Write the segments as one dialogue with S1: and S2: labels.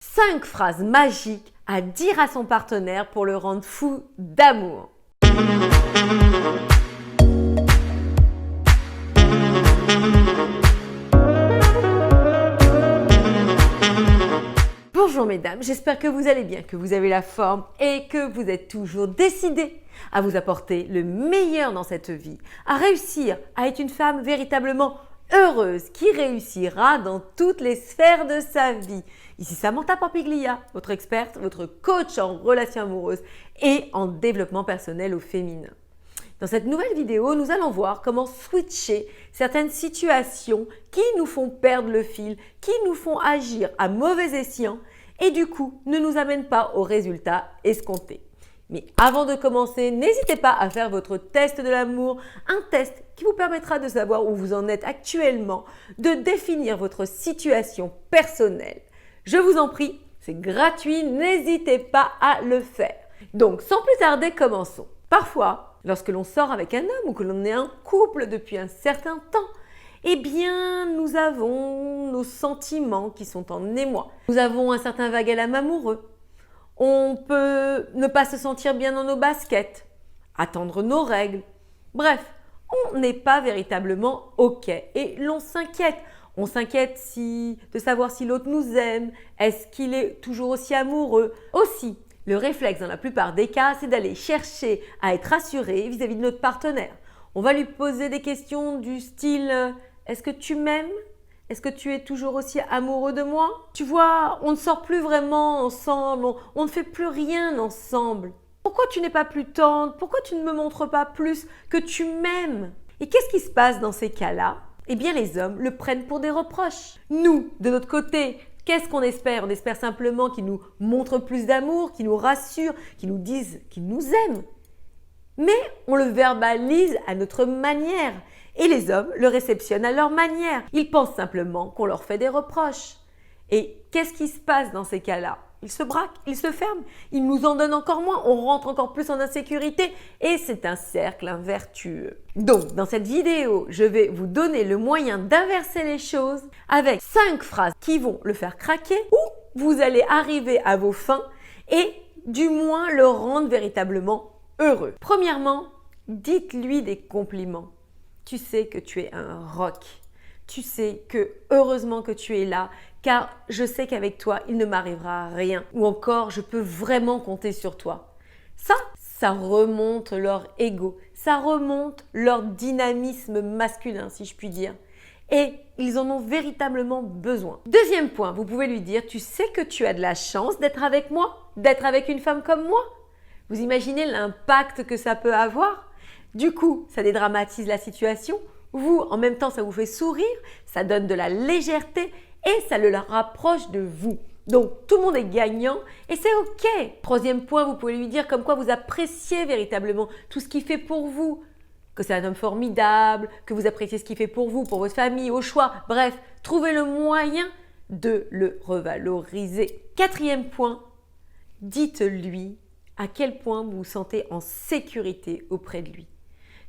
S1: 5 phrases magiques à dire à son partenaire pour le rendre fou d'amour. Bonjour mesdames, j'espère que vous allez bien, que vous avez la forme et que vous êtes toujours décidées à vous apporter le meilleur dans cette vie, à réussir à être une femme véritablement heureuse qui réussira dans toutes les sphères de sa vie. Ici Samantha Pampiglia, votre experte, votre coach en relations amoureuses et en développement personnel au féminin. Dans cette nouvelle vidéo, nous allons voir comment switcher certaines situations qui nous font perdre le fil, qui nous font agir à mauvais escient et du coup ne nous amènent pas aux résultats escomptés. Mais avant de commencer, n'hésitez pas à faire votre test de l'amour, un test qui vous permettra de savoir où vous en êtes actuellement, de définir votre situation personnelle. Je vous en prie, c'est gratuit, n'hésitez pas à le faire. Donc sans plus tarder, commençons. Parfois, lorsque l'on sort avec un homme ou que l'on est en couple depuis un certain temps, eh bien, nous avons nos sentiments qui sont en émoi. Nous avons un certain vague à l'âme amoureux. On peut ne pas se sentir bien dans nos baskets, attendre nos règles. Bref, on n'est pas véritablement OK et l'on s'inquiète. On s'inquiète de savoir si l'autre nous aime, est-ce qu'il est toujours aussi amoureux. Aussi, le réflexe dans la plupart des cas, c'est d'aller chercher à être rassuré vis-à-vis de notre partenaire. On va lui poser des questions du style « Est-ce que tu m'aimes ? Est-ce que tu es toujours aussi amoureux de moi ?» Tu vois, on ne sort plus vraiment ensemble, on ne fait plus rien ensemble. Pourquoi tu n'es pas plus tendre ? Pourquoi tu ne me montres pas plus que tu m'aimes ? Et qu'est-ce qui se passe dans ces cas-là ? Eh bien, les hommes le prennent pour des reproches. Nous, de notre côté, qu'est-ce qu'on espère ? On espère simplement qu'ils nous montrent plus d'amour, qu'ils nous rassurent, qu'ils nous disent qu'ils nous aiment. Mais on le verbalise à notre manière. Et les hommes le réceptionnent à leur manière. Ils pensent simplement qu'on leur fait des reproches. Et qu'est-ce qui se passe dans ces cas-là ? Ils se braquent, ils se ferment, ils nous en donnent encore moins, on rentre encore plus en insécurité et c'est un cercle invertueux. Donc, dans cette vidéo, je vais vous donner le moyen d'inverser les choses avec 5 phrases qui vont le faire craquer ou vous allez arriver à vos fins et du moins le rendre véritablement heureux. Premièrement, dites-lui des compliments. Tu sais que tu es un roc. Tu sais que heureusement que tu es là, car je sais qu'avec toi, il ne m'arrivera rien. Ou encore, je peux vraiment compter sur toi. Ça remonte leur ego, ça remonte leur dynamisme masculin, si je puis dire. Et ils en ont véritablement besoin. Deuxième point, vous pouvez lui dire, tu sais que tu as de la chance d'être avec moi, d'être avec une femme comme moi. Vous imaginez l'impact que ça peut avoir ? Du coup, ça dédramatise la situation. Vous, en même temps, ça vous fait sourire, ça donne de la légèreté et ça le rapproche de vous. Donc, tout le monde est gagnant et c'est OK. Troisième point, vous pouvez lui dire comme quoi vous appréciez véritablement tout ce qu'il fait pour vous, que c'est un homme formidable, que vous appréciez ce qu'il fait pour vous, pour votre famille, au choix. Bref, trouvez le moyen de le revaloriser. Quatrième point, dites-lui à quel point vous vous sentez en sécurité auprès de lui.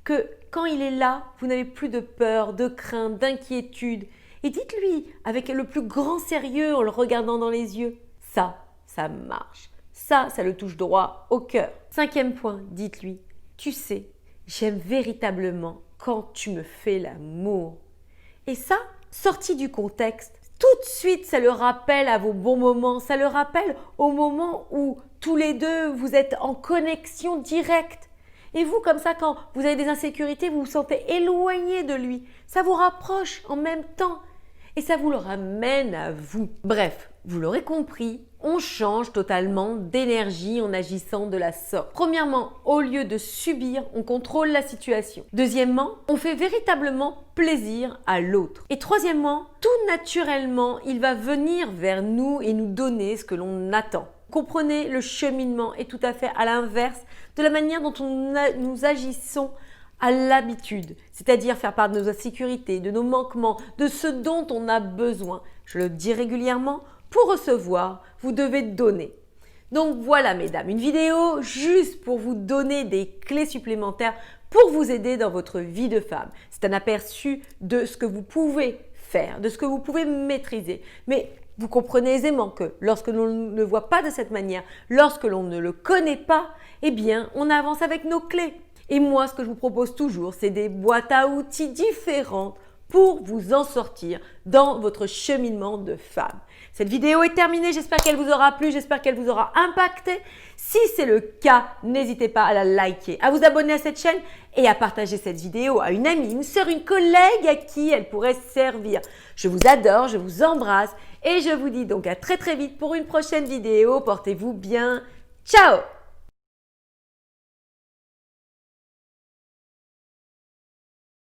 S1: Que quand il est là, vous n'avez plus de peur, de crainte, d'inquiétude. Et dites-lui avec le plus grand sérieux en le regardant dans les yeux. Ça marche. Ça le touche droit au cœur. Cinquième point, dites-lui. Tu sais, j'aime véritablement quand tu me fais l'amour. Et ça, sorti du contexte, tout de suite, ça le rappelle à vos bons moments. Ça le rappelle au moment où tous les deux, vous êtes en connexion directe. Et vous, comme ça, quand vous avez des insécurités, vous vous sentez éloigné de lui. Ça vous rapproche en même temps et ça vous le ramène à vous. Bref, vous l'aurez compris, on change totalement d'énergie en agissant de la sorte. Premièrement, au lieu de subir, on contrôle la situation. Deuxièmement, on fait véritablement plaisir à l'autre. Et troisièmement, tout naturellement, il va venir vers nous et nous donner ce que l'on attend. Comprenez, le cheminement est tout à fait à l'inverse de la manière dont nous agissons à l'habitude, c'est-à-dire faire part de nos insécurités, de nos manquements, de ce dont on a besoin. Je le dis régulièrement, pour recevoir, vous devez donner. Donc voilà mesdames, une vidéo juste pour vous donner des clés supplémentaires pour vous aider dans votre vie de femme. C'est un aperçu de ce que vous pouvez faire, de ce que vous pouvez maîtriser. Mais Vous comprenez aisément que lorsque l'on ne le voit pas de cette manière, lorsque l'on ne le connaît pas, eh bien, on avance avec nos clés. Et moi, ce que je vous propose toujours, c'est des boîtes à outils différentes pour vous en sortir dans votre cheminement de femme. Cette vidéo est terminée, j'espère qu'elle vous aura plu, j'espère qu'elle vous aura impacté. Si c'est le cas, n'hésitez pas à la liker, à vous abonner à cette chaîne et à partager cette vidéo à une amie, une sœur, une collègue à qui elle pourrait servir. Je vous adore, je vous embrasse et je vous dis donc à très vite pour une prochaine vidéo. Portez-vous bien. Ciao!